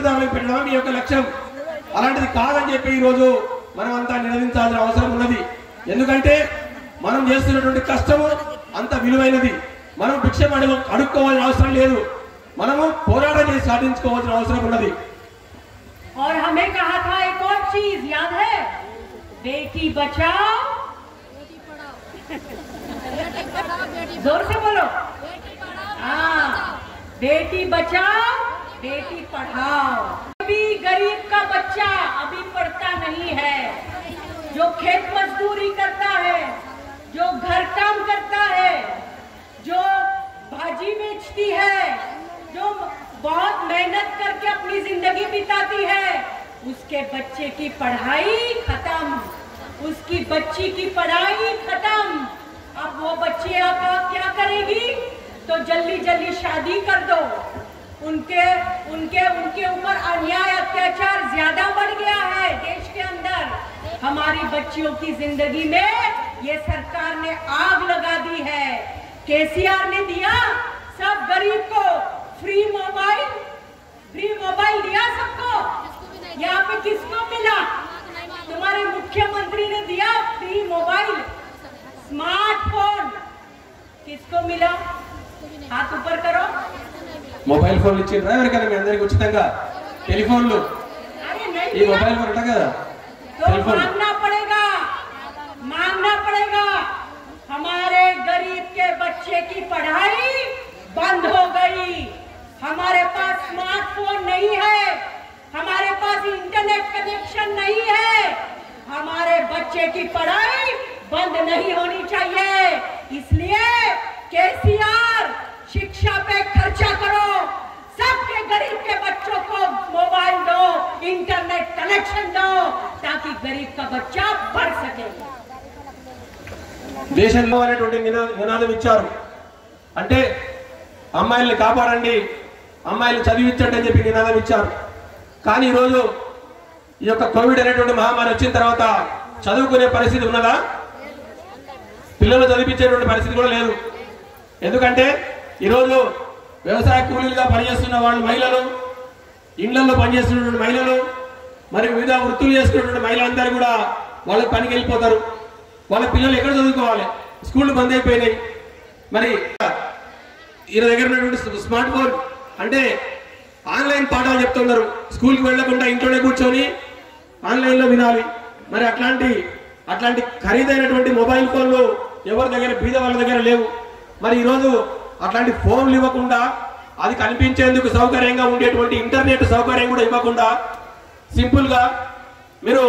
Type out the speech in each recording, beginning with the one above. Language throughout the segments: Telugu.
చేతులదారులకు పెట్టడం మీ యొక్క లక్ష్యం. అలాంటిది కాదని చెప్పి ఈ రోజు మనం అంతా నిలదించాల్సిన అవసరం ఉన్నది. ఎందుకంటే మనం చేస్తున్నటువంటి కష్టము అంత విలువైనది. మనం భిక్ష అడుక్కోవాల్సిన అవసరం లేదు. మనము పోరాటం చేసి సాధించుకోవాల్సిన అవసరం ఉన్నది. और हमें कहा था एक और चीज याद है, बेटी बचाओ जोर से बोलो, हाँ, बेटी बचाओ बेटी पढ़ाओ। अभी गरीब का बच्चा अभी पढ़ता नहीं है, जो खेत मजदूरी करता है, जो घर काम करता है, जो भाजी बेचती है, जो बहुत मेहनत करके अपनी जिंदगी बिताती है, उसके बच्चे की पढ़ाई खत्म, उसकी बच्ची की पढ़ाई खत्म। अब वो बच्ची क्या करेगी? तो जल्दी जल्दी शादी कर दो। उनके उनके उनके ऊपर अन्याय अत्याचार ज्यादा बढ़ गया है देश के अंदर। हमारी बच्चियों की जिंदगी में ये सरकार ने आग लगा दी है। केसीआर ने दिया सब गरीब को फ्री मोबाइल दिया सबको। यहाँ पे किसको मिला? तुम्हारे मुख्यमंत्री ने दिया फ्री मोबाइल, स्मार्टफोन। किसको मिला? हाथ ऊपर करो। मोबाइल फोन ఇచ్చిరా ఎవరికైనా మీ అందరికి ఉచితంగా టెలిఫోన్లు? ఈ మొబైల్ ఫోన్ ఉంటా కదా, तो मांगना पड़ेगा। हमारे गरीब के बच्चे की पढ़ाई बंद हो गई। हमारे पास स्मार्टफोन नहीं है, हमारे पास इंटरनेट कनेक्शन नहीं है। हमारे बच्चे की पढ़ाई बंद नहीं होनी चाहिए। इसलिए केसीआर शिक्षा पे खर्चा करो, सबके गरीब के बच्चों को मोबाइल दो, इंटरनेट कनेक्शन दो, ताकि गरीब का बच्चा पढ़ सके। దేశంలో అనేటువంటి నినాదం ఇచ్చారు. అంటే అమ్మాయిల్ని కాపాడండి, అమ్మాయిల్ని చదివించండి అని చెప్పి నినాదం ఇచ్చారు. కానీ ఈరోజు ఈ యొక్క కోవిడ్ అనేటువంటి మహమ్మారి వచ్చిన తర్వాత చదువుకునే పరిస్థితి ఉన్నదా? పిల్లలు చదివించేటువంటి పరిస్థితి కూడా లేదు. ఎందుకంటే ఈరోజు వ్యవసాయ కూలీలుగా పనిచేస్తున్న వాళ్ళు మహిళలు, ఇండ్లలో పనిచేస్తున్నటువంటి మహిళలు, మరి వివిధ వృత్తులు చేసుకున్నటువంటి మహిళలందరూ కూడా వాళ్ళకి పనికి వెళ్ళిపోతారు. వాళ్ళ పిల్లలు ఎక్కడ చదువుకోవాలి? స్కూళ్ళు బంద్ అయిపోయినాయి. మరి ఈయన దగ్గర ఉన్నటువంటి స్మార్ట్ ఫోన్ అంటే ఆన్లైన్ పాఠాలు చెప్తున్నారు. స్కూల్కి వెళ్లకుండా ఇంట్లోనే కూర్చొని ఆన్లైన్లో వినాలి. మరి అట్లాంటి ఖరీదైనటువంటి మొబైల్ ఫోన్లు ఎవరి దగ్గర, బీద వాళ్ళ దగ్గర లేవు. మరి ఈరోజు అట్లాంటి ఫోన్లు ఇవ్వకుండా, అది కనిపించేందుకు సౌకర్యంగా ఉండేటువంటి ఇంటర్నెట్ సౌకర్యం కూడా ఇవ్వకుండా సింపుల్గా మీరు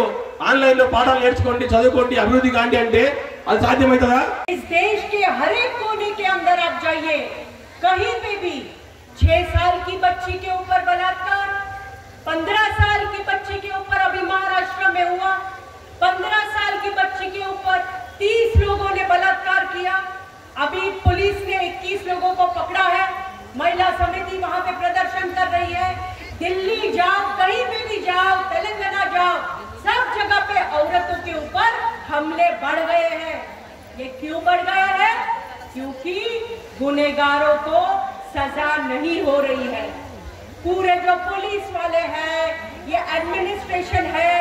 ऑनलाइन లో పాఠాలు నేర్చుకోండి, చదువుకోండి, అభివృద్ధి కాండి అంటే అది సాధ్యమవుతుందా? इस देश के हर एक कोने के अंदर आप जाइए, कहीं पे भी 6 साल की बच्ची के ऊपर बलात्कार, 15 साल की बच्ची के ऊपर अभी महाराष्ट्र में हुआ, 15 साल की बच्ची के ऊपर 30 लोगों ने बलात्कार किया। अभी पुलिस ने 21 लोगों को पकड़ा है। महिला समिति वहां पे प्रदर्शन कर रही है। दिल्ली जाओ, कहीं पे भी जाओ, तेलंगाना जाओ, सब जगह पे औरतों के ऊपर हमले बढ़ गए हैं। ये क्यों बढ़ गए हैं? क्योंकि गुनहगारों को सजा नहीं हो रही है। पूरे जो पुलिस वाले हैं, ये एडमिनिस्ट्रेशन है,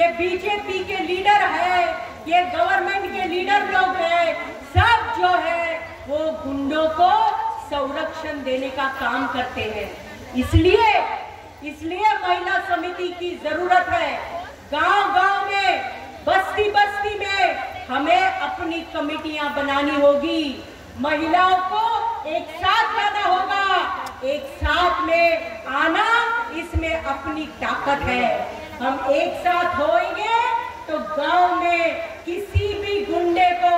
ये बीजेपी के लीडर है, ये गवर्नमेंट के लीडर लोग हैं, सब जो है वो गुंडों को संरक्षण देने का काम करते हैं। इसलिए महिला समिति की जरूरत है। गांव-गांव में, बस्ती-बस्ती में हमें अपनी कमेटियां बनानी होगी। महिलाओं को एक साथ लाना होगा। एक साथ में आना, इसमें अपनी ताकत है। हम एक साथ होएंगे तो गांव में किसी भी गुंडे को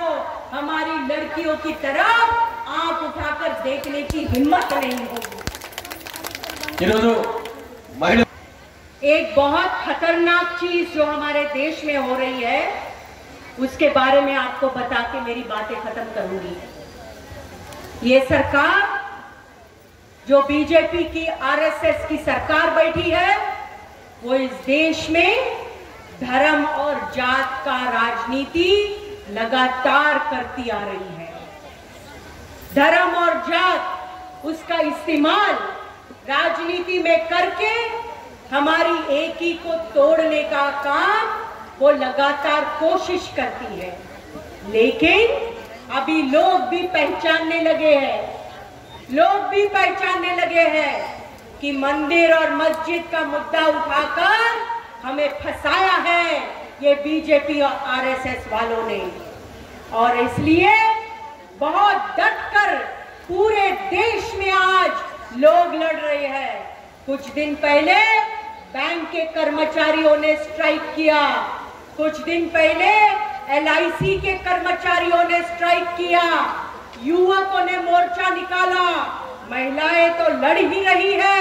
हमारी लड़कियों की तरफ आंख उठाकर देखने की हिम्मत नहीं होगी। एक बहुत खतरनाक चीज जो हमारे देश में हो रही है, उसके बारे में आपको बता के मेरी बातें खत्म करूंगी। ये सरकार जो बीजेपी की, आरएसएस की सरकार बैठी है, वो इस देश में धर्म और जात का राजनीति लगातार करती आ रही है। धर्म और जात, उसका इस्तेमाल राजनीति में करके हमारी एकी को तोड़ने का काम वो लगातार कोशिश करती है। लेकिन अभी लोग भी पहचानने लगे हैं कि मंदिर और मस्जिद का मुद्दा उठाकर हमें फंसाया है ये बीजेपी और आरएसएस वालों ने। और इसलिए बहुत डटकर पूरे देश में आज लोग लड़ रहे हैं। कुछ दिन पहले बैंक के कर्मचारियों ने स्ट्राइक किया, कुछ दिन पहले LIC के कर्मचारियों ने स्ट्राइक किया, युवकों ने मोर्चा निकाला, महिलाएं तो लड़ ही रही है।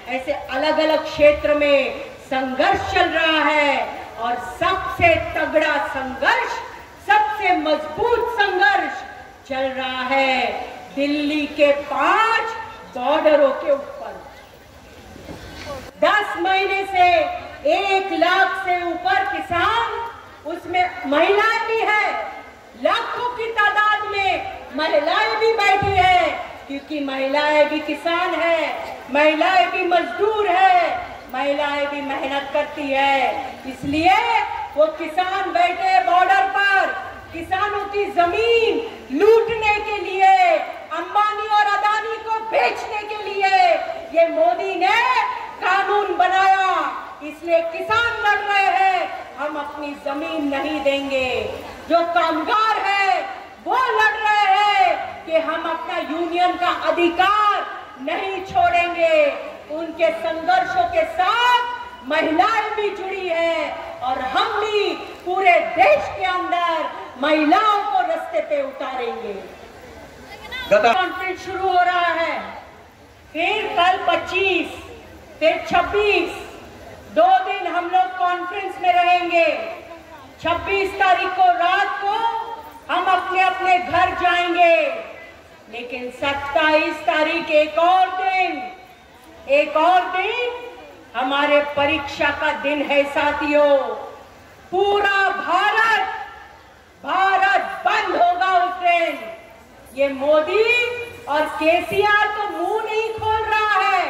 ऐसे अलग अलग क्षेत्र में संघर्ष चल रहा है और सबसे तगड़ा संघर्ष, सबसे मजबूत संघर्ष चल रहा है दिल्ली के 5 बॉर्डरों के ऊपर। 10 महीने से 1 लाख से ऊपर किसान, उसमें महिलाएं भी है, लाखों की तादाद में महिलाएं भी बैठी है, क्योंकि महिलाएं भी किसान है, महिलाएं भी मजदूर है, महिलाएं भी मेहनत करती है। इसलिए वो किसान बैठे बॉर्डर पर किसानों की जमीन लूटने के लिए, अंबानी और अदानी को बेचने के लिए ये मोदी ने कानून बनाया। इसलिए किसान लड़ रहे हैं, हम अपनी जमीन नहीं देंगे। जो कामगार है वो लड़ रहे हैं कि हम अपना यूनियन का अधिकार नहीं छोड़ेंगे। उनके संघर्षों के साथ महिलाएं भी जुड़ी है और हम भी पूरे देश के अंदर महिलाओं को रास्ते पे उतारेंगे। कॉन्फ्रेंस शुरू हो रहा है, फिर कल 25, फिर 26, 2 दिन हम लोग कॉन्फ्रेंस में रहेंगे। 26 तारीख को रात को हम अपने अपने घर जाएंगे, लेकिन 27 तारीख एक और दिन हमारे परीक्षा का दिन है साथियों। पूरा भारत बंद होगा उस दिन। ये मोदी और केसीआर तो मुंह नहीं खोल रहा है,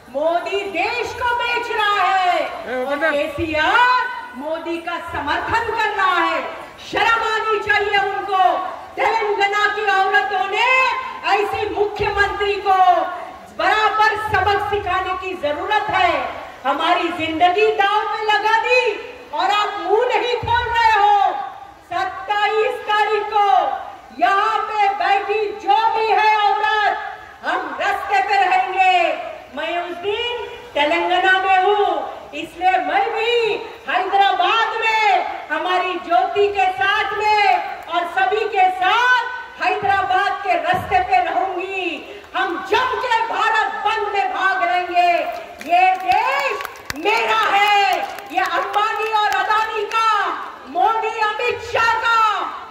मोदी देश को बेच रहा है और केसीआर मोदी का समर्थन कर रहा है। शर्म आनी चाहिए उनको। तेलंगाना की औरतों ने ऐसे मुख्यमंत्री को बराबर सबक सिखाने की जरूरत है। हमारी जिंदगी दांव पे लगा दी और आप मुंह नहीं खोल रहे हो। 27 तारीख को यहाँ पे बैठी जो भी है औरत, हम रास्ते पे रहेंगे। मैं उस दिन तेलंगाना में हूँ, इसलिए मैं भी हैदराबाद में हमारी ज्योति के साथ में और सभी के साथ हैदराबाद के रास्ते पे रहूंगी। हम जम के भारत बंद में भाग लेंगे। ये देश मेरा है, ये अंबानी और अदानी का, मोदी अमित शाह का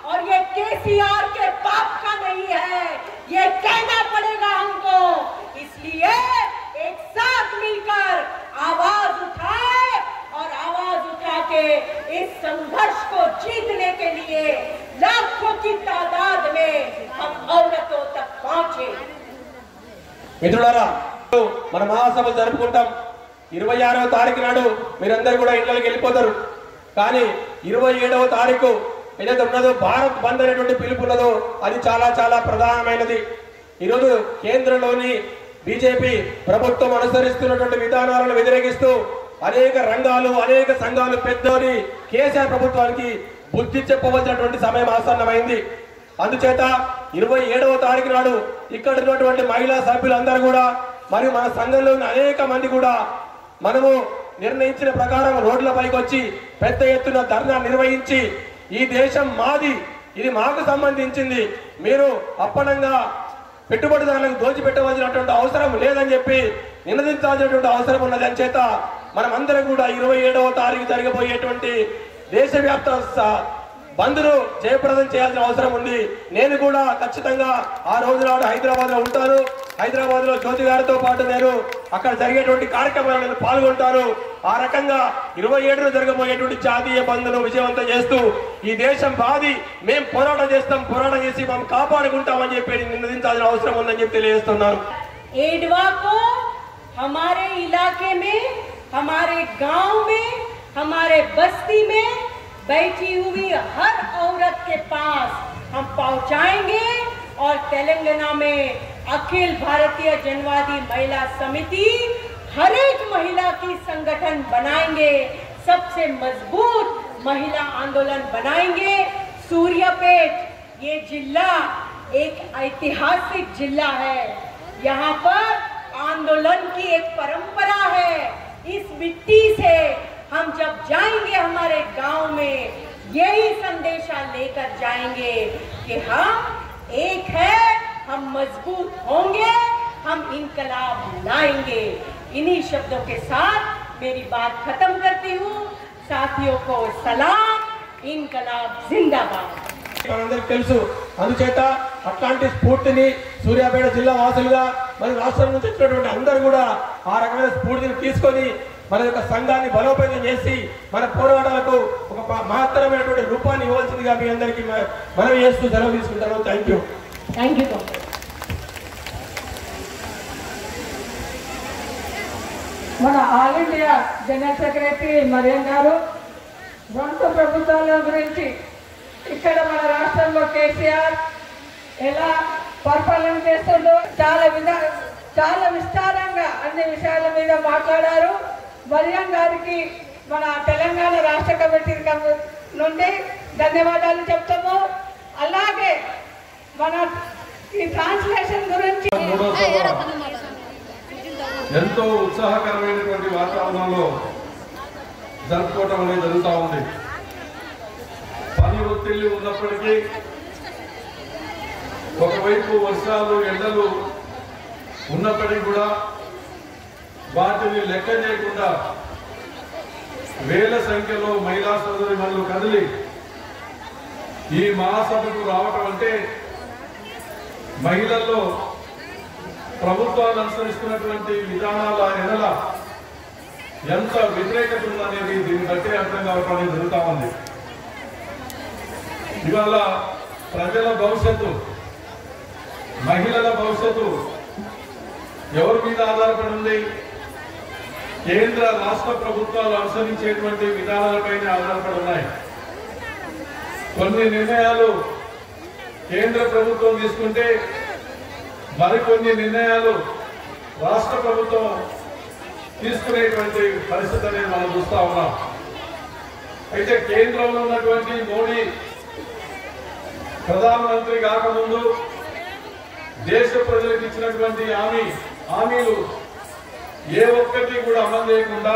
और ये केसीआर के बाप का नहीं है। ये कहना पड़ेगा हमको। इसलिए एक साथ मिलकर आवाज उठाए और आवाज उठा के इस संघर्ष को जीतने के लिए लाखों की तादाद में हम औरतों तक पहुंचे। మిత్రులారా, మన మహాసభలు జరుపుకుంటాం। 26వ తారీఖు నాడు మీరందరూ కూడా ఇళ్ళకి వెళ్ళిపోతారు। కానీ 27వ తారీఖు ఏదైతే ఉన్నదో భారత్ బంద్ అనేటువంటి పిలుపు ఉన్నదో అది చాలా చాలా ప్రధానమైనది। ఈరోజు కేంద్రంలోని బీజేపీ ప్రభుత్వం అనుసరిస్తున్నటువంటి విధానాలను వ్యతిరేకిస్తూ అనేక రంగాలు, అనేక సంఘాలు పెద్దోని కేసీఆర్ ప్రభుత్వానికి బుద్ధి చెప్పవలసినటువంటి సమయం ఆసన్నమైంది। అందుచేత 27వ తారీఖు నాడు ఇక్కడ ఉన్నటువంటి మహిళా సభ్యులందరూ కూడా మరియు మన సంఘంలోని అనేక మంది కూడా మనము నిర్ణయించిన ప్రకారం రోడ్లపైకి వచ్చి పెద్ద ఎత్తున ధర్నా నిర్వహించి ఈ దేశం మాది, ఇది మాకు సంబంధించింది, మీరు అప్పనంగా పెట్టుబడిదారులకు దోచిపెట్టవలసినటువంటి అవసరం లేదని చెప్పి నినదించాల్సినటువంటి అవసరం ఉన్నది। అని చేత మనం అందరం కూడా 27వ తారీఖు జరగబోయేటువంటి దేశవ్యాప్త బంద్ను జయప్రదం చేయాల్సిన అవసరం ఉంది। నేను కూడా ఖచ్చితంగా ఆ రోజు నాడు హైదరాబాద్ లో ఉంటాను। హైదరాబాద్ లో జ్యోతి గారితో పాటు నేను అక్కడ జరిగేటువంటి కార్యక్రమాలను పాల్గొంటాను। ఆ రకంగా 27న జరగబోయేటువంటి జాతీయ బంద్ను విజయవంతం చేస్తూ ఈ దేశం బాది, మేము పోరాటం చేస్తాం, పోరాటం చేసి మనం కాపాడుకుంటామని చెప్పి నినదించాల్సిన అవసరం ఉందని చెప్పి తెలియజేస్తున్నాను। एडवा को हमारे इलाके में हमारे गांव में, हमारे बस्ती में बैठी हुई हर औरत के पास हम पहुंचाएंगे और तेलंगाना में अखिल भारतीय जनवादी महिला समिति हर एक महिला की संगठन बनाएंगे, सबसे मजबूत महिला आंदोलन बनाएंगे। सूर्यापेट ये जिला एक ऐतिहासिक जिला है, यहाँ पर आंदोलन की एक परंपरा है। इस मिट्टी से हम जब जाएंगे हमारे गांव में, यही संदेशा लेकर जाएंगे कि हम एक है, हम मजबूत होंगे, हम इनकलाब लाएंगे। इन्हीं शब्दों के साथ मेरी बात खत्म करती हूँ। साथियों को सलाम, इनकलाब जिंदाबाद। మనందరికీ తెలుసు, అందుచేత అట్లాంటి స్ఫూర్తిని సూర్యాపేట జిల్లా వాసులుగా మరి రాష్ట్రం నుంచి వచ్చినటువంటి అందరూ కూడా ఆ రకమైన స్ఫూర్తిని తీసుకొని మన యొక్క సంఘాన్ని బలోపేతం చేసి మన పోరాటాలకు ఒక మహత్తరమైనటువంటి రూపాన్ని ఇవ్వాల్సిందిగా మీ అందరికీ మనవి చేస్తూ సెలవు తీసుకుంటాను. Thank you. Thank you. మన all India general secretary Mariam గారు రెండు ప్రభుత్వాల గురించి ఇక్కడ మన రాష్ట్రంలో కేసీఆర్ ఎలా పరిపాలన చేస్తుందో చాలా విస్తారంగా అన్ని విషయాల మీద మాట్లాడారు. మరియం గారికి మన తెలంగాణ రాష్ట్ర కమిటీ నుండి ధన్యవాదాలు చెప్తాము. అలాగే మన ఈ ట్రాన్స్లేషన్ గురించి ఎంతో ఉత్సాహకరమైనటువంటి వాతావరణంలో జరుపుకోవటం అనేది జరుగుతూ ఉంది. పని ఒత్తిళ్లు ఉన్నప్పటికీ ఒకవైపు వర్షాలు ఎండలు ఉన్నప్పటికీ కూడా వాటిని లెక్క చేయకుండా వేల సంఖ్యలో మహిళా సోదరిమణులు కదిలి ఈ మహాసభకు రావటం అంటే మహిళల్లో ప్రభుత్వాలు అనుసరిస్తున్నటువంటి విధానాల ఎడల ఎంత వ్యతిరేకత ఉందనేది దీన్ని బట్టి అర్థం కావటం అనేది జరుగుతూ ఉంది. ఇవాళ ప్రజల భవిష్యత్తు, మహిళల భవిష్యత్తు ఎవరి మీద ఆధారపడి ఉంది? కేంద్ర రాష్ట్ర ప్రభుత్వాలు అనుసరించేటువంటి విధానాలపైన ఆధారపడి ఉన్నాయి. కొన్ని నిర్ణయాలు కేంద్ర ప్రభుత్వం తీసుకుంటే మరికొన్ని నిర్ణయాలు రాష్ట్ర ప్రభుత్వం తీసుకునేటువంటి పరిస్థితి అనేది మనం చూస్తా ఉన్నాం. అయితే కేంద్రంలో ఉన్నటువంటి మోడీ ప్రధానమంత్రి కాకముందు దేశ ప్రజలకు ఇచ్చినటువంటి హామీలు ఏ ఒక్కటి కూడా అమలు చేయకుండా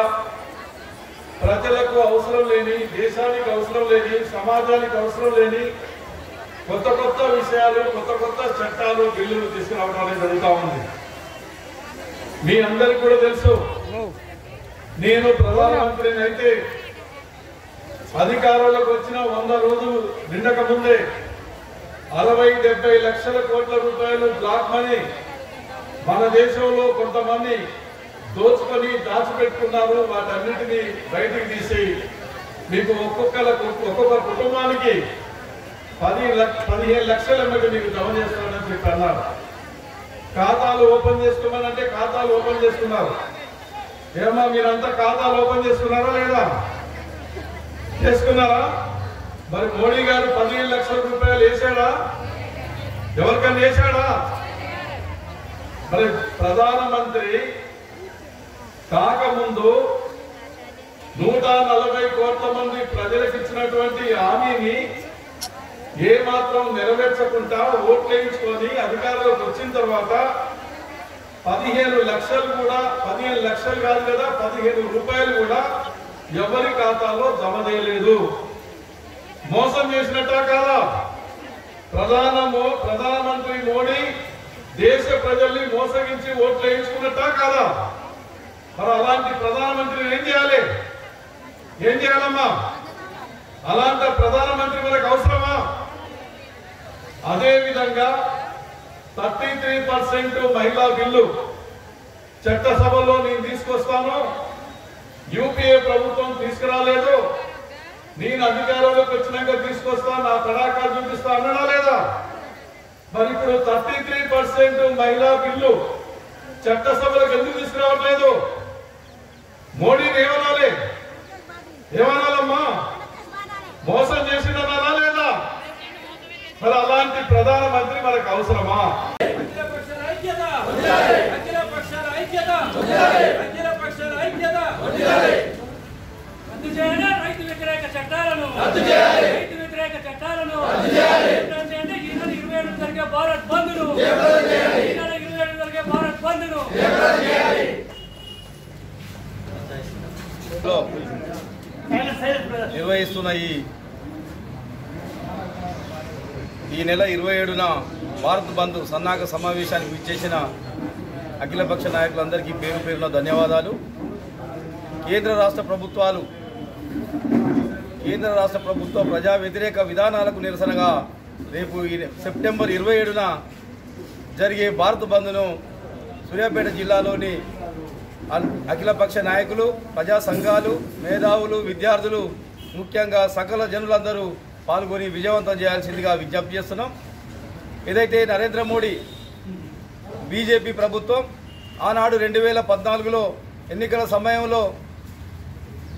ప్రజలకు అవసరం లేని, దేశానికి అవసరం లేని, సమాజానికి అవసరం లేని కొత్త కొత్త విషయాలు, కొత్త కొత్త చట్టాలు, బిల్లులు తీసుకురావడం అనేది జరుగుతూ ఉంది. మీ అందరికి కూడా తెలుసు, నేను ప్రధానమంత్రిని అయితే అధికారంలోకి వచ్చిన 100 రోజులు నిండక ముందే 60-70 లక్షల కోట్ల రూపాయలు బ్లాక్ మనీ మన దేశంలో కొంతమంది దోచుకొని దాచిపెట్టుకున్నారు. వాటన్నిటినీ బయటికి తీసి మీకు ఒక్కొక్క కుటుంబానికి 15 లక్షల మీకు జమ చేస్తామని చెప్పి అన్నారు. ఖాతాలు ఓపెన్ చేసుకోమనంటే ఖాతాలు ఓపెన్ చేసుకున్నారు. ఏమో మీరంతా ఖాతాలు ఓపెన్ చేసుకున్నారా లేదా? చేసుకున్నారా? మరి మోడీ గారు 15 లక్షల రూపాయలు వేసాడా? ఎవరికన్నా వేసాడా? మరి ప్రధానమంత్రి కాకముందు 140 కోట్ల మంది ప్రజలకు ఇచ్చినటువంటి హామీని ఏ మాత్రం నెరవేర్చకుండా ఓట్లు వేయించుకొని అధికారంలోకి వచ్చిన తర్వాత 15 లక్షలు కూడా, 15 లక్షలు కాదు కదా, 15 రూపాయలు కూడా ఎవరి ఖాతాలో జమ చేయలేదు. మోసం చేసినట్టా కాదా? ప్రధానమంత్రి మోడీ దేశ ప్రజల్ని మోసగించి ఓట్లు వేయించుకున్నట్టా కాదా? మరి అలాంటి ప్రధానమంత్రిని ఏం చేయాలి? ఏం చేయాలమ్మా? అలాంటి ప్రధానమంత్రి మనకు అవసరమా? అదే విధంగా 33% మహిళా బిల్లు చట్టసభలో నేను తీసుకొస్తాను, యూపీఏ ప్రభుత్వం తీసుకురాలేదు, నేను అధికారంలోకి వచ్చినాక తీసుకొస్తా, నా తడాకా చూపిస్తా అన్నాడా లేదా? మరి ఇప్పుడు 33% మహిళా బిల్లు చట్టసభలకు ఎందుకు తీసుకురావట్లేదు? మోడీని ఏమనాలమ్మా? మోసం చేసిందనాలా లేదా? మరి అలాంటి ప్రధానమంత్రి మనకు అవసరమా? రైతు వ్యతిరేక చట్టాలను జరిగే భారత్ బంద్ను జరిగే భారత్ బంద్ను నిర్వహిస్తున్న ఈ నెల 27న భారత్ బంద్ సన్నాహక సమావేశానికి విచ్చేసిన అఖిలపక్ష నాయకులందరికీ పేరు పేరున ధన్యవాదాలు. కేంద్ర రాష్ట్ర ప్రభుత్వ ప్రజా వ్యతిరేక విధానాలకు నిరసనగా రేపు సెప్టెంబర్ 27న జరిగే భారత్ బంద్ను సూర్యాపేట జిల్లాలోని అఖిలపక్ష నాయకులు, ప్రజా సంఘాలు, మేధావులు, విద్యార్థులు, ముఖ్యంగా సకల జనులందరూ పాల్గొని విజయవంతం చేయాల్సిందిగా విజ్ఞప్తి చేస్తున్నాం. ఏదైతే నరేంద్ర మోడీ బీజేపీ ప్రభుత్వం ఆనాడు 2014లో ఎన్నికల సమయంలో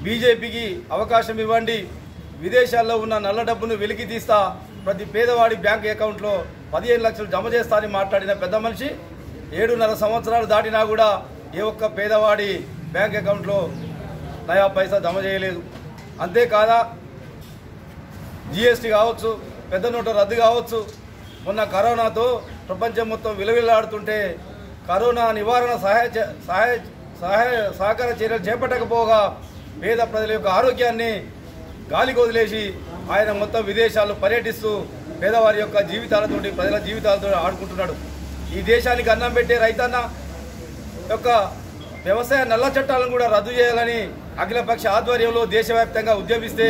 బీజేపీకి అవకాశం ఇవ్వండి, విదేశాల్లో ఉన్న నల్ల డబ్బును వెలికి తీస్తా, ప్రతి పేదవాడి బ్యాంక్ అకౌంట్లో 15 లక్షలు జమ చేస్తా అని మాట్లాడిన పెద్ద మనిషి 7.5 సంవత్సరాలు దాటినా కూడా ఏ ఒక్క పేదవాడి బ్యాంక్ అకౌంట్లో నయా పైసా జమ చేయలేదు. అంతేకాదా జీఎస్టీ కావచ్చు, పెద్ద నోటు రద్దు కావచ్చు, మొన్న కరోనాతో ప్రపంచం మొత్తం విలవిల్లాడుతుంటే కరోనా నివారణ సహకార చర్యలు చేపట్టకపోగా పేద ప్రజల యొక్క ఆరోగ్యాన్ని గాలికి వదిలేసి ఆయన మొత్తం విదేశాల్లో పర్యటిస్తూ పేదవారి యొక్క జీవితాలతోటి, ప్రజల జీవితాలతో ఆడుకుంటున్నాడు. ఈ దేశానికి అన్నం పెట్టే రైతన్న యొక్క వ్యవసాయ నల్ల చట్టాలను కూడా రద్దు చేయాలని అఖిలపక్ష ఆధ్వర్యంలో దేశవ్యాప్తంగా ఉద్యమిస్తే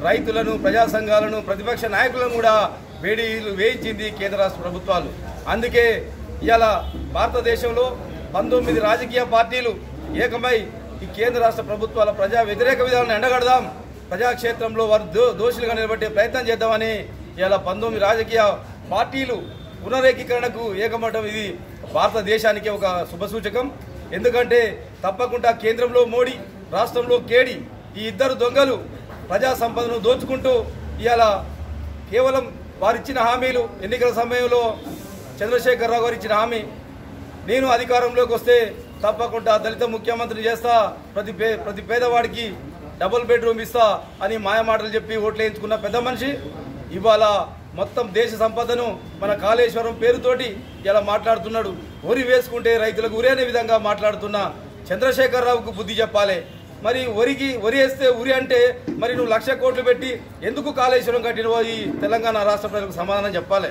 రైతులను, ప్రజా సంఘాలను, ప్రతిపక్ష నాయకులను కూడా వేడిలు వేయించింది కేంద్ర రాష్ట్ర ప్రభుత్వాలు. అందుకే ఇవాళ భారతదేశంలో 19 రాజకీయ పార్టీలు ఏకమై ఈ కేంద్ర రాష్ట్ర ప్రభుత్వాల ప్రజా వ్యతిరేక విధానాలను ఎండగడదాం, ప్రజాక్షేత్రంలో వారు దోషులుగా నిలబెట్టే ప్రయత్నం చేద్దామని ఇవాళ 19 రాజకీయ పార్టీలు పునరేకీకరణకు ఏకమవడం ఇది భారతదేశానికి ఒక శుభసూచకం. ఎందుకంటే తప్పకుండా కేంద్రంలో మోడీ, రాష్ట్రంలో కేడి, ఈ ఇద్దరు దొంగలు ప్రజా సంపదను దోచుకుంటూ ఇవాళ కేవలం వారిచ్చిన హామీలు, ఎన్నికల సమయంలో చంద్రశేఖరరావు గారు ఇచ్చిన హామీ, నేను అధికారంలోకి వస్తే తప్పకుండా దళిత ముఖ్యమంత్రిని చేస్తా, ప్రతి పేదవాడికి డబుల్ బెడ్రూమ్ ఇస్తా అని మాయమాటలు చెప్పి ఓట్లు వేయించుకున్న పెద్ద మనిషి ఇవాళ మొత్తం దేశ సంపదను మన కాళేశ్వరం పేరుతోటి ఇలా మాట్లాడుతున్నాడు. ఉరి వేసుకుంటే రైతులకు ఉరి అనే విధంగా మాట్లాడుతున్న చంద్రశేఖరరావుకు బుద్ధి చెప్పాలి. మరి వరి వేస్తే ఉరి అంటే మరి నువ్వు 1,00,000 కోట్లు పెట్టి ఎందుకు కాళేశ్వరం కట్టినవో ఈ తెలంగాణ రాష్ట్ర ప్రజలకు సమాధానం చెప్పాలి.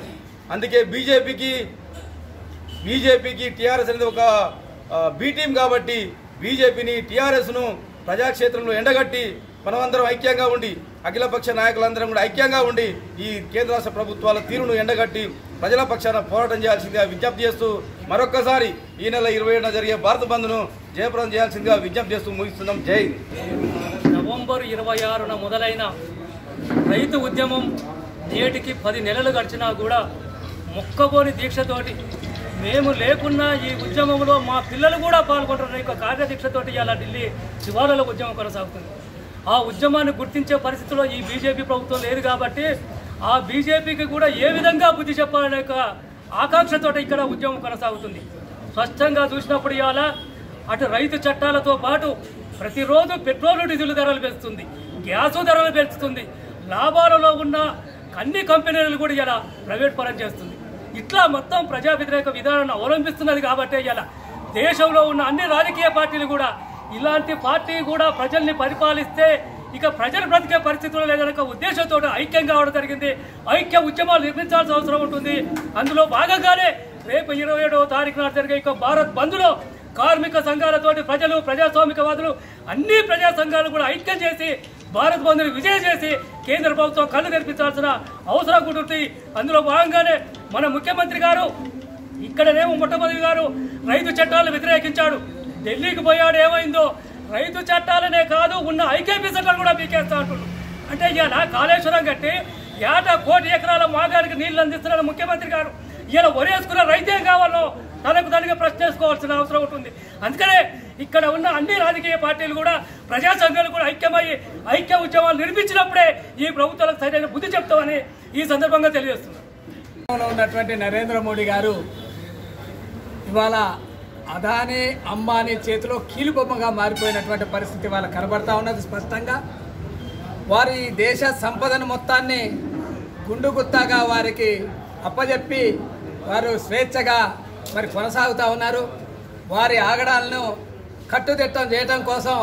అందుకే బీజేపీకి టీఆర్ఎస్ అనేది ఒక బీ టీం కాబట్టి బీజేపీని, టీఆర్ఎస్ను ప్రజాక్షేత్రంలో ఎండగట్టి మనమందరం ఐక్యంగా ఉండి, అఖిలపక్ష నాయకులందరం కూడా ఐక్యంగా ఉండి ఈ కేంద్ర రాష్ట్ర ప్రభుత్వాల తీరును ఎండగట్టి ప్రజల పక్షాన పోరాటం చేయాల్సిందిగా విజ్ఞప్తి చేస్తూ మరొక్కసారి ఈ నెల 27న జరిగే భారత బంద్ను జయప్రదం చేయాల్సిందిగా విజ్ఞప్తి చేస్తూ ముగిస్తున్నాం. జై. నవంబర్ 26న మొదలైన రైతు ఉద్యమం నేటికి 10 నెలలు గడిచినా కూడా మొక్కబోని దీక్షతోటి, మేము లేకున్నా ఈ ఉద్యమంలో మా పిల్లలు కూడా పాల్గొంటున్న యొక్క కార్యదీక్షతోటి ఇలా ఢిల్లీ శివార్లలో ఉద్యమం కొనసాగుతుంది. ఆ ఉద్యమాన్ని గుర్తించే పరిస్థితిలో ఈ బీజేపీ ప్రభుత్వం లేదు కాబట్టి ఆ బీజేపీకి కూడా ఏ విధంగా బుద్ధి చెప్పాలనే యొక్క ఆకాంక్షతో ఇక్కడ ఉద్యమం కొనసాగుతుంది. స్పష్టంగా చూసినప్పుడు ఇవాళ అటు రైతు చట్టాలతో పాటు ప్రతిరోజు పెట్రోల్, డీజిల్ ధరలు పెంచుతుంది, గ్యాసు ధరలు పెంచుతుంది, లాభాలలో ఉన్న అన్ని కంపెనీలు కూడా ఇలా ప్రైవేట్ పరం చేస్తుంది. ఇట్లా మొత్తం ప్రజా వ్యతిరేక విధానాన్ని అవలంబిస్తున్నది కాబట్టి ఇలా దేశంలో ఉన్న అన్ని రాజకీయ పార్టీలు కూడా ఇలాంటి పార్టీ కూడా ప్రజల్ని పరిపాలిస్తే ఇక ప్రజలు బ్రతికే పరిస్థితుల్లో లేదనక ఉద్దేశంతో ఐక్యం కావడం జరిగింది. ఐక్య ఉద్యమాలు నిర్మించాల్సిన అవసరం ఉంటుంది. అందులో భాగంగానే రేపు 27వ తారీఖు నాడు జరిగే ఇక భారత్ బంద్లో కార్మిక సంఘాలతోటి ప్రజలు, ప్రజాస్వామికవాదులు, అన్ని ప్రజా సంఘాలు కూడా ఐక్యం చేసి భారత్ బంద్ని విజయం చేసి కేంద్ర ప్రభుత్వం కళ్ళు తెరిపించాల్సిన అవసరం ఉంటుంది. అందులో భాగంగానే మన ముఖ్యమంత్రి గారు ఇక్కడనేమో మొట్టమొదటి గారు రైతు చట్టాలను వ్యతిరేకించాడు. ఢిల్లీకి పోయాడు, ఏమైందో రైతు చట్టాలనే కాదు ఉన్న ఐకేపీ చట్టాలు కూడా పీకేస్తా అంటున్నారు. అంటే ఇలా కాళేశ్వరం కట్టి ఏటా 1 కోటి ఎకరాల మాగారికి నీళ్లు అందిస్తున్నాడు ముఖ్యమంత్రి గారు. ఇలా వరేసుకున్న రైతే కావాలో తనకు తనగా ప్రశ్నించుకోవాల్సిన అవసరం ఉంటుంది. అందుకనే ఇక్కడ ఉన్న అన్ని రాజకీయ పార్టీలు కూడా ప్రజా సంఘాలు కూడా ఐక్యమయ్యి ఐక్య ఉద్యమాలు నిర్మించినప్పుడే ఈ ప్రభుత్వాలకు సరైన బుద్ధి చెప్తామని ఈ సందర్భంగా తెలియజేస్తున్నారు. ఉన్నటువంటి నరేంద్ర మోడీ గారు ఇవాళ అదానీ అంబానీ చేతిలో కీలుబొమ్మగా మారిపోయినటువంటి పరిస్థితి వాళ్ళ కనబడతా ఉన్నది స్పష్టంగా. వారి దేశ సంపదను మొత్తాన్ని గుండుగుత్తాగా వారికి అప్పజెప్పి వారు స్వేచ్ఛగా మరి కొనసాగుతూ ఉన్నారు. వారి ఆగడాలను కట్టుదిట్టం చేయడం కోసం,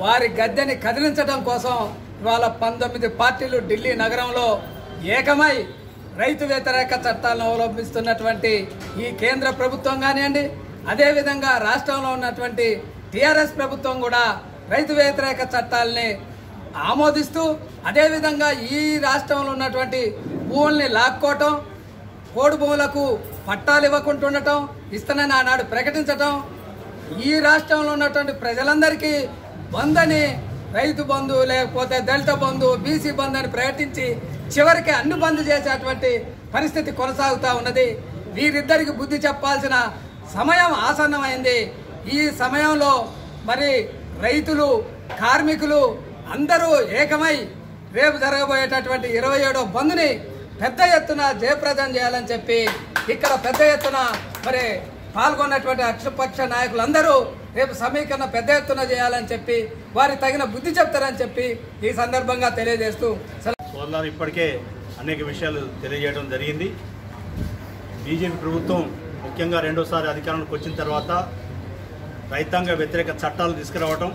వారి గద్దెని కదిలించడం కోసం ఇవాళ 19 పార్టీలు ఢిల్లీ నగరంలో ఏకమై రైతు వ్యతిరేక చట్టాలను అవలంబిస్తున్నటువంటి ఈ కేంద్ర ప్రభుత్వం కానివ్వండి, అదేవిధంగా రాష్ట్రంలో ఉన్నటువంటి టీఆర్ఎస్ ప్రభుత్వం కూడా రైతు వ్యతిరేక చట్టాలని ఆమోదిస్తూ, అదేవిధంగా ఈ రాష్ట్రంలో ఉన్నటువంటి భూముల్ని లాక్కోవటం, కోడి భూములకు పట్టాలు ఇవ్వకుంటుండటం, ఇస్తానని ఆనాడు ప్రకటించటం, ఈ రాష్ట్రంలో ఉన్నటువంటి ప్రజలందరికీ బంధని రైతు బంధు లేకపోతే దళిత బంధు బీసీ బంధు అని ప్రకటించి చివరికి అన్ని బంద్ చేసేటువంటి పరిస్థితి కొనసాగుతూ ఉన్నది. వీరిద్దరికి బుద్ధి చెప్పాల్సిన సమయం ఆసన్నమైంది. ఈ సమయంలో మరి రైతులు, కార్మికులు అందరూ ఏకమై రేపు జరగబోయేటటువంటి 27వ బంద్ని పెద్ద ఎత్తున జయప్రదం చేయాలని చెప్పి ఇక్కడ పెద్ద ఎత్తున మరి పాల్గొన్నటువంటి అఖిలపక్ష నాయకులందరూ రేపు సమీకరణ పెద్ద ఎత్తున చేయాలని చెప్పి వారి తగిన బుద్ధి చెప్తారని చెప్పి ఈ సందర్భంగా తెలియజేస్తూ సోదరులు ఇప్పటికే అనేక విషయాలు తెలియజేయడం జరిగింది. బీజేపీ ప్రభుత్వం ముఖ్యంగా రెండోసారి అధికారంలోకి వచ్చిన తర్వాత రైతాంగ వ్యతిరేక చట్టాలు తీసుకురావటం,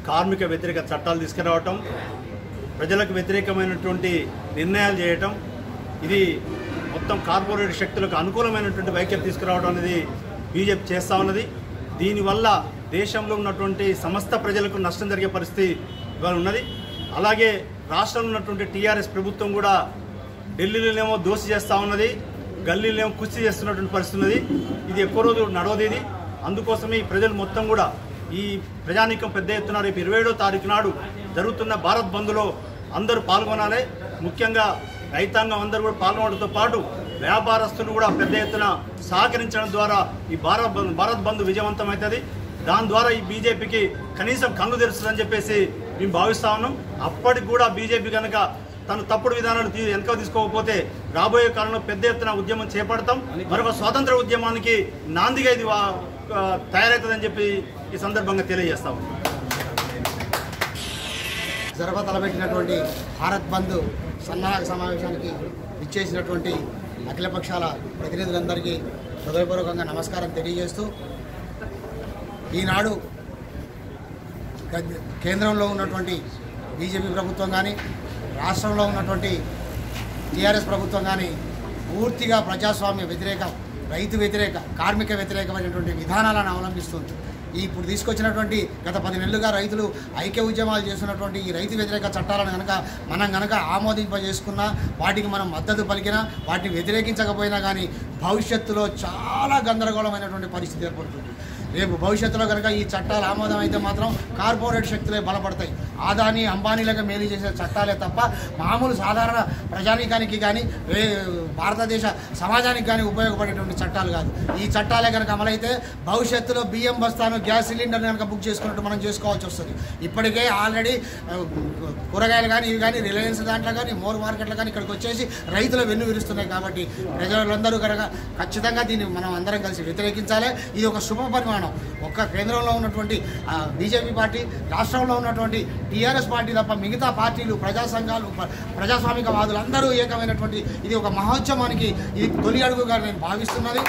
కార్మిక వ్యతిరేక చట్టాలు తీసుకురావటం, ప్రజలకు వ్యతిరేకమైనటువంటి నిర్ణయాలు చేయటం, ఇది మొత్తం కార్పొరేట్ శక్తులకు అనుకూలమైనటువంటి వైఖరి తీసుకురావడం అనేది బీజేపీ చేస్తూ ఉన్నది. దీనివల్ల దేశంలో ఉన్నటువంటి సమస్త ప్రజలకు నష్టం జరిగే పరిస్థితి ఇవాళ ఉన్నది. అలాగే రాష్ట్రంలో ఉన్నటువంటి టీఆర్ఎస్ ప్రభుత్వం కూడా ఢిల్లీలోనేమో దోషి చేస్తూ ఉన్నది, గల్లీలోనేమో కుస్తీ చేస్తున్నటువంటి పరిస్థితి ఉన్నది. ఇది ఎక్కువ రోజులు నడవదు. ఇది అందుకోసమే ఈ ప్రజలు మొత్తం కూడా ఈ ప్రజానీకం పెద్ద ఎత్తున రేపు 27వ తారీఖు నాడు జరుగుతున్న భారత్ బంద్లో అందరూ పాల్గొనాలి. ముఖ్యంగా రైతాంగం అందరూ కూడా పాల్గొనడంతో పాటు వ్యాపారస్తులు కూడా పెద్ద ఎత్తున సహకరించడం ద్వారా ఈ భారత్ బంద్ విజయవంతమవుతుంది. దాని ద్వారా ఈ బీజేపీకి కనీసం కన్ను తెరుస్తుందని చెప్పేసి మేము భావిస్తా ఉన్నాం. అప్పటికి కూడా బీజేపీ కనుక తన తప్పుడు విధానాలు వెనక తీసుకోకపోతే రాబోయే కాలంలో పెద్ద ఎత్తున ఉద్యమం చేపడతాం. మరొక స్వాతంత్ర ఉద్యమానికి నాందిగా ఇది తయారవుతుందని చెప్పి ఈ సందర్భంగా తెలియజేస్తాం. తలపెట్టినటువంటి భారత్ బంద్ సన్నాహక సమావేశానికి ఇచ్చేసినటువంటి అఖిలపక్షాల ప్రతినిధులందరికీ హృదయపూర్వకంగా నమస్కారం తెలియజేస్తూ, ఈనాడు కేంద్రంలో ఉన్నటువంటి బీజేపీ ప్రభుత్వం కానీ రాష్ట్రంలో ఉన్నటువంటి టీఆర్ఎస్ ప్రభుత్వం కానీ పూర్తిగా ప్రజాస్వామ్య వ్యతిరేక, రైతు వ్యతిరేక, కార్మిక వ్యతిరేకమైనటువంటి విధానాలను అవలంబిస్తుంది. ఇప్పుడు తీసుకొచ్చినటువంటి గత 10 నెలలుగా రైతులు ఐక్య ఉద్యమాలు చేస్తున్నటువంటి ఈ రైతు వ్యతిరేక చట్టాలను మనం కనుక ఆమోదింపజేసుకున్నా, వాటికి మనం మద్దతు పలికినా, వాటిని వ్యతిరేకించకపోయినా కానీ భవిష్యత్తులో చాలా గందరగోళమైనటువంటి పరిస్థితి ఏర్పడుతుంది. రేపు భవిష్యత్తులో కనుక ఈ చట్టాలు ఆమోదం అయితే మాత్రం కార్పొరేట్ శక్తులే బలపడతాయి. ఆదానీ అంబానీలకు మేలు చేసే చట్టాలే తప్ప మామూలు సాధారణ ప్రజానీకానికి కానీ భారతదేశ సమాజానికి కానీ ఉపయోగపడేటువంటి చట్టాలు కాదు. ఈ చట్టాలే కనుక అమలైతే భవిష్యత్తులో బియ్యం బస్తాను, గ్యాస్ సిలిండర్ని కనుక బుక్ చేసుకున్నట్టు మనం చేసుకోవాల్సి వస్తుంది. ఇప్పటికే ఆల్రెడీ కూరగాయలు కానీ ఇవి కానీ రిలయన్స్ దాంట్లో కానీ మోర్ మార్కెట్లో కానీ ఇక్కడికి వచ్చేసి రైతులు వెన్ను విరుస్తున్నాయి. కాబట్టి ప్రజలందరూ కనుక ఖచ్చితంగా దీన్ని మనం అందరం కలిసి వ్యతిరేకించాలి. ఇది ఒక శుభ పరిమాణం. ఒక్క కేంద్రంలో ఉన్నటువంటి బీజేపీ పార్టీ, రాష్ట్రంలో ఉన్నటువంటి టీఆర్ఎస్ పార్టీ తప్ప మిగతా పార్టీలు, ప్రజా సంఘాలు, ప్రజాస్వామికవాదులు అందరూ ఏకమైనటువంటి ఇది ఒక మహోత్సవానికి ఇది తొలి అడుగుగా నేను భావిస్తున్నది.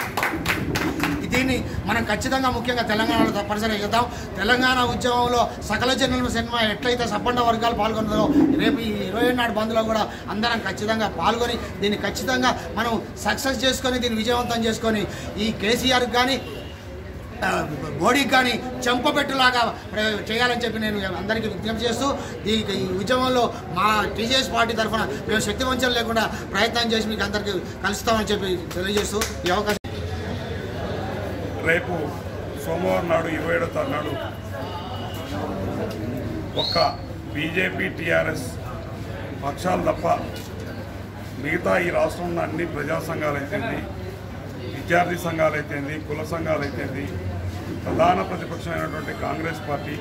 దీన్ని మనం ఖచ్చితంగా ముఖ్యంగా తెలంగాణలో తప్పనిసరిగా చేద్దాం. తెలంగాణ ఉద్యమంలో సకల జనుల సినిమా ఎట్లయితే సబ్బండ వర్గాలు పాల్గొన్నదో రేపు ఈ 27 నాడు బంద్లో కూడా అందరం ఖచ్చితంగా పాల్గొని దీన్ని ఖచ్చితంగా మనం సక్సెస్ చేసుకొని దీన్ని విజయవంతం చేసుకొని ఈ కేసీఆర్కి కానీ మోడీకి కానీ చెంపపెట్టులాగా చేయాలని చెప్పి నేను అందరికీ విజ్ఞప్తి చేస్తూ ఈ ఉద్యమంలో మా టీజేఎస్ పార్టీ తరఫున మేము శక్తి వంచన లేకుండా ప్రయత్నం చేసి మీకు అందరికీ కలుస్తామని చెప్పి తెలియజేస్తూ ఈ అవకాశం. రేపు సోమవారం నాడు 27వ తారీఖు నాడు ఒక్క బీజేపీ టీఆర్ఎస్ పక్షాలు తప్ప మిగతా ఈ రాష్ట్రంలో అన్ని ప్రజా సంఘాలు అయితే ఈ విద్యార్థి సంఘాలు అయితేంది, కుల సంఘాలు అయితేంది, ప్రధాన ప్రతిపక్షమైనటువంటి కాంగ్రెస్ పార్టీ,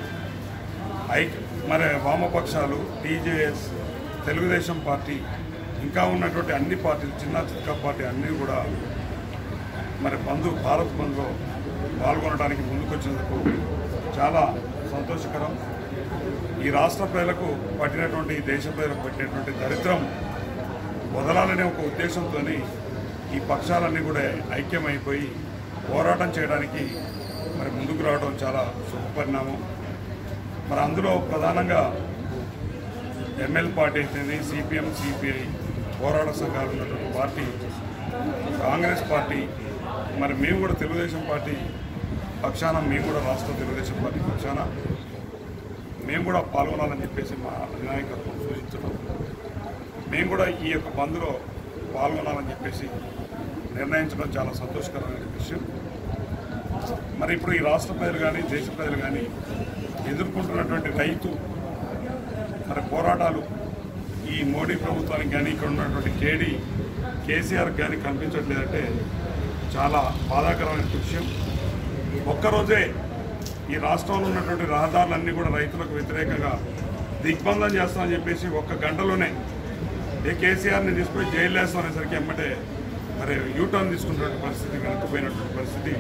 మరి వామపక్షాలు, టీజేఎస్, తెలుగుదేశం పార్టీ, ఇంకా ఉన్నటువంటి అన్ని పార్టీలు, చిన్న చిత్క పార్టీ అన్నీ కూడా మరి భారత్ బంద్లో పాల్గొనడానికి ముందుకొచ్చేందుకు చాలా సంతోషకరం. ఈ రాష్ట్ర ప్రజలకు పట్టినటువంటి, దేశ ప్రజలకు పట్టినటువంటి దరిద్రం వదలాలనే ఒక ఉద్దేశంతో ఈ పక్షాలన్నీ కూడా ఐక్యమైపోయి పోరాటం చేయడానికి మరి ముందుకు రావడం చాలా శుభపరిణామం. మరి అందులో ప్రధానంగా ఎంఎల్ పార్టీ అయితేనే, సిపిఎం, సిపిఐ పోరాట సంఘాలు ఉన్నటువంటి పార్టీ, కాంగ్రెస్ పార్టీ, మరి మేము కూడా తెలుగుదేశం పార్టీ పక్షాన, మేము కూడా రాష్ట్ర తెలుగుదేశం పార్టీ పక్షాన మేము కూడా పాల్గొనాలని చెప్పేసి మా అధినాయకత్వం సూచించడం, మేము కూడా ఈ యొక్క బంద్లో పాల్గొనాలని చెప్పేసి నిర్ణయించడం చాలా సంతోషకరమైన విషయం. మరి ఇప్పుడు ఈ రాష్ట్ర ప్రజలు కానీ, దేశ ప్రజలు కానీ ఎదుర్కొంటున్నటువంటి రైతు మరి పోరాటాలు ఈ మోడీ ప్రభుత్వానికి కానీ, ఇక్కడ ఉన్నటువంటి కేసీఆర్కి కానీ కనిపించట్లేదంటే చాలా బాధాకరమైన విషయం. ఒక్కరోజే ఈ రాష్ట్రంలో ఉన్నటువంటి రహదారులన్నీ కూడా రైతులకు వ్యతిరేకంగా దిగ్బంధం చేస్తామని చెప్పేసి ఒక్క గంటలోనే కేసీఆర్ని తీసుకుని జైలు వేస్తాం అనేసరికి ఎమ్మటే మరి యూటర్న్ తీసుకున్నటువంటి పరిస్థితి, వెనక్కిపోయినటువంటి పరిస్థితి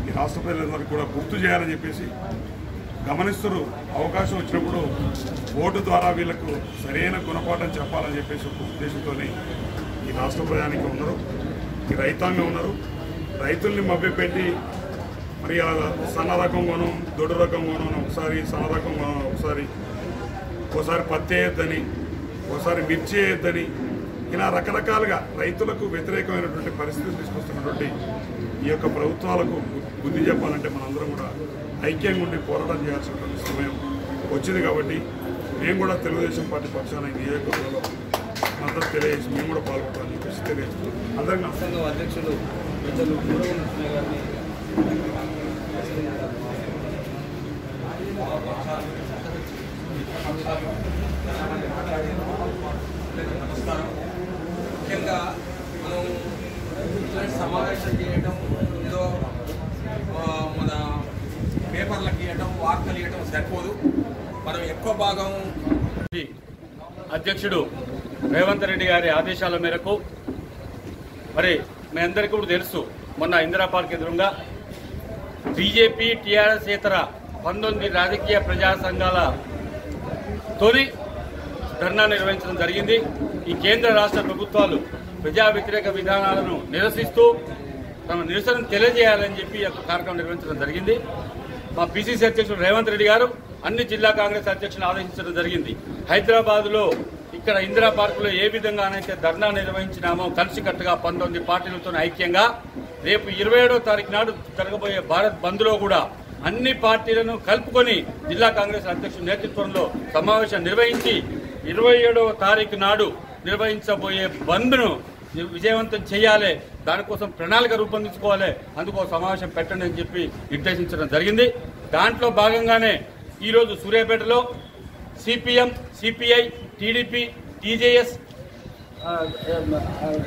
ఈ రాష్ట్ర ప్రజలందరికీ కూడా గుర్తు చేయాలని చెప్పేసి గమనిస్తూ, అవకాశం వచ్చినప్పుడు ఓటు ద్వారా వీళ్లకు సరైన గుణపాఠం చెప్పాలని చెప్పేసి ఒక ఉద్దేశంతో ఈ రాష్ట్ర ప్రజానికి ఉన్నారు, ఈ రైతాంగం ఉన్నారు. రైతుల్ని మభ్యపెట్టి మరి సన్న రకం కొనం, దొడ్డు రకం కొనం, ఒకసారి సన్న రకం కొనం, ఒకసారి పత్తి వేయొద్దని, ఒకసారి మిర్చి వేయొద్దని, ఇలా రకరకాలుగా రైతులకు వ్యతిరేకమైనటువంటి పరిస్థితులు తీసుకొస్తున్నటువంటి ఈ యొక్క ప్రభుత్వాలకు బుద్ధి చెప్పాలంటే మనందరం కూడా ఐక్యంగా ఉండి పోరాటం చేయాల్సినటువంటి సమయం వచ్చింది. కాబట్టి మేము కూడా తెలుగుదేశం పార్టీ పక్షాన ఈ నియోజకవర్గంలో మద్దతు తెలియజేసి మేము కూడా పాల్గొంటామని చెప్పేసి తెలియజేస్తున్నాం. అందరికీ నమస్కారం. అధ్యక్షులు గారిని నమస్కారం. ముఖ్యంగా మనం ఇట్లాంటి సమావేశం చేయటం, ఏదో మన పేపర్లకు ఇవ్వటం, వార్తలు ఇవ్వటం సరిపోదు. మనం ఎక్కువ భాగం అధ్యక్షుడు రేవంత్ రెడ్డి గారి ఆదేశాల మేరకు మరి మీ అందరికీ కూడా తెలుసు, మొన్న ఇందిరా పార్క్ ఎదురుగా బీజేపీ, టీఆర్ఎస్ ఇతర 19 రాజకీయ ప్రజా సంఘాల తొలి ధర్నా నిర్వహించడం జరిగింది. ఈ కేంద్ర రాష్ట్ర ప్రభుత్వాలు ప్రజా వ్యతిరేక విధానాలను నిరసిస్తూ తమ నిరసన తెలియజేయాలని చెప్పి ఈ కార్యక్రమం నిర్వహించడం జరిగింది. మా పిసిసి అధ్యక్షుడు రేవంత్ రెడ్డి గారు అన్ని జిల్లా కాంగ్రెస్ అధ్యక్షులను ఆదేశించడం జరిగింది. హైదరాబాద్లో ఇక్కడ ఇందిరా పార్కులో ఏ విధంగానైతే ధర్నా నిర్వహించినామో కలిసికట్టుగా 19 పార్టీలతో ఐక్యంగా రేపు 27వ తారీఖు నాడు జరగబోయే భారత్ బంద్లో కూడా అన్ని పార్టీలను కలుపుకొని జిల్లా కాంగ్రెస్ అధ్యక్షుడి నేతృత్వంలో సమావేశం నిర్వహించి 27వ తారీఖు నాడు నిర్వహించబోయే బంద్ను విజయవంతం చేయాలి, దానికోసం ప్రణాళిక రూపొందించుకోవాలి, అందుకో సమావేశం పెట్టండి అని చెప్పి నిర్దేశించడం జరిగింది. దాంట్లో భాగంగానే ఈరోజు సూర్యాపేటలో CPM, CPI, TDP, TJS,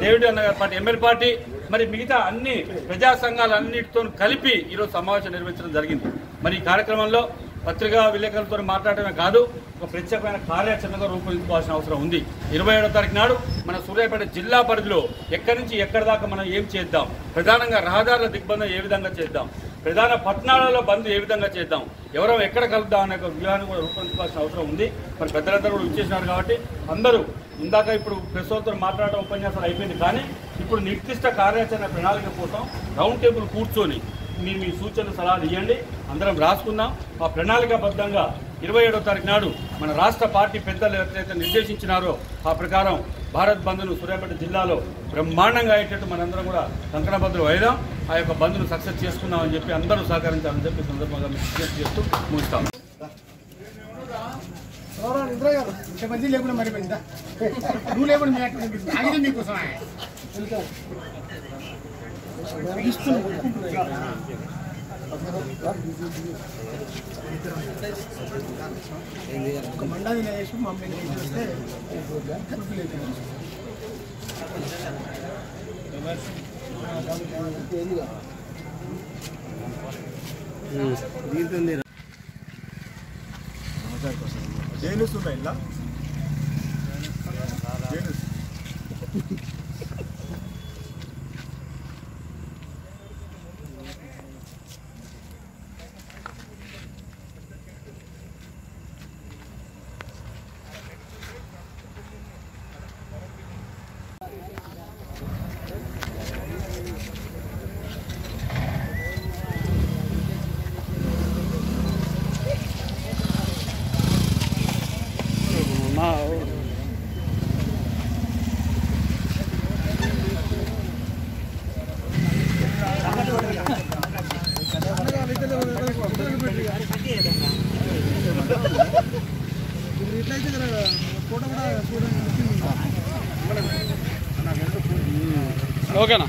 David అన్న పార్టీ, ఎంఎల్ పార్టీ, మరి మిగతా అన్ని ప్రజా సంఘాలన్నిటితో కలిపి ఈరోజు సమావేశం నిర్వహించడం జరిగింది. మరి ఈ కార్యక్రమంలో పత్రికా విలేకరులతో మాట్లాడటమే కాదు, ఒక ప్రత్యేకమైన కార్యాచరణగా రూపొందించుకోవాల్సిన అవసరం ఉంది. 27వ తారీఖు నాడు మన సూర్యాపేట జిల్లా పరిధిలో ఎక్కడి నుంచి ఎక్కడి దాకా మనం ఏం చేద్దాం, ప్రధానంగా రహదారుల దిగ్బంధం ఏ విధంగా చేద్దాం, ప్రధాన పట్టణాలలో బంద్ ఏ విధంగా చేద్దాం, ఎవరో ఎక్కడ కలుద్దాం అనే ఒక వ్యూహాన్ని కూడా రూపొందించాల్సిన అవసరం ఉంది. మరి పెద్దలందరూ కూడా ఇచ్చేసినారు కాబట్టి అందరూ ఇందాక ఇప్పుడు ప్రెస్ వాళ్ళతో మాట్లాడడం ఉపన్యాసాలు అయిపోయింది, కానీ ఇప్పుడు నిర్దిష్ట కార్యాచరణ ప్రణాళిక కోసం రౌండ్ టేబుల్ కూర్చొని మీ సూచనలు సలహాలు ఇవ్వండి, అందరం రాసుకుందాం. ఆ ప్రణాళికాబద్ధంగా 27వ తారీఖు నాడు మన రాష్ట్ర పార్టీ పెద్దలు ఎవరైతే నిర్దేశించినారో ఆ ప్రకారం భారత్ బంద్ను సూర్యాపేట జిల్లాలో బ్రహ్మాండంగా అయ్యేటట్టు మనందరం కూడా కంకణబద్దులు అయిదాం, ఆ యొక్క బంద్ను సక్సెస్ చేసుకుందామని చెప్పి అందరూ సహకరించాలని చెప్పి సందర్భంగా విజ్ఞప్తి చేస్తూ ముగిస్తాం. మంచి లేకుండా మరిపోయిందా నువ్వు లేకుండా ఆగితే మీకోసం ఒక మండలి వేసి మమ్మల్ని చూస్తే జైలుస్ ఉన్నాయి ఇలా జైలుస్ ఓకేనా